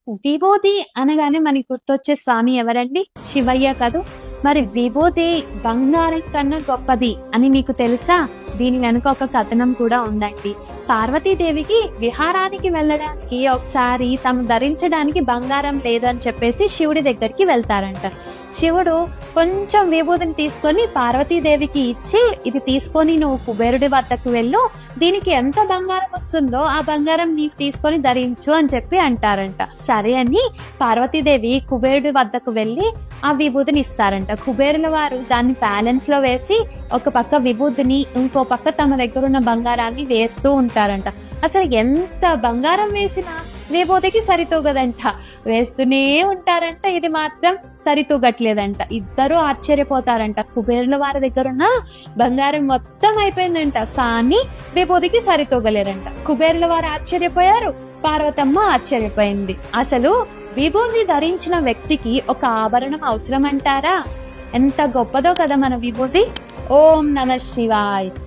విభూది అనగానే మనకి గుర్తొచ్చే స్వామి ఎవరండి? శివయ్య కదూ! మరి విభూది బంగారం కన్నా గొప్పది అని మీకు తెలుసా? దీని వెనుక ఒక కథనం కూడా ఉందండి. పార్వతీదేవికి విహారానికి వెళ్ళడానికి ఒకసారి తను ధరించడానికి బంగారం లేదని చెప్పేసి శివుడి దగ్గరికి వెళ్తారంట. శివుడు కొంచెం విభూతిని తీసుకొని పార్వతీదేవికి ఇచ్చి, ఇది తీసుకొని నువ్వు కుబేరుడి వద్దకు వెళ్ళు, దీనికి ఎంత బంగారం వస్తుందో ఆ బంగారం నీవు తీసుకొని ధరించు అని చెప్పి అంటారంట. సరే అని పార్వతీదేవి కుబేరుడి వద్దకు వెళ్ళి ఆ విభూతిని ఇస్తారంట. కుబేరుల వారు దాన్ని బ్యాలెన్స్ లో వేసి ఒక పక్క విభూతిని, ఇంకో పక్క తమ దగ్గర ఉన్న బంగారాన్ని వేస్తూ ఉంటారంట. అసలు ఎంత బంగారం వేసినా విభూతికి సరితూగదంట. వేస్తూనే ఉంటారంట, ఇది మాత్రం సరితూగట్లేదంట. ఇద్దరు ఆశ్చర్యపోతారంట. కుబేరుల వారి దగ్గర ఉన్న బంగారం మొత్తం అయిపోయిందంట, కానీ విభూతికి సరితూగలేరంట. కుబేరుల వారు ఆశ్చర్యపోయారు, పార్వతమ్మ ఆశ్చర్యపోయింది. అసలు విభూతి ధరించిన వ్యక్తికి ఒక ఆభరణం అవసరం అంటారా? ఎంత గొప్పదో కదా మన విభూతి. ఓం నమః శివాయ.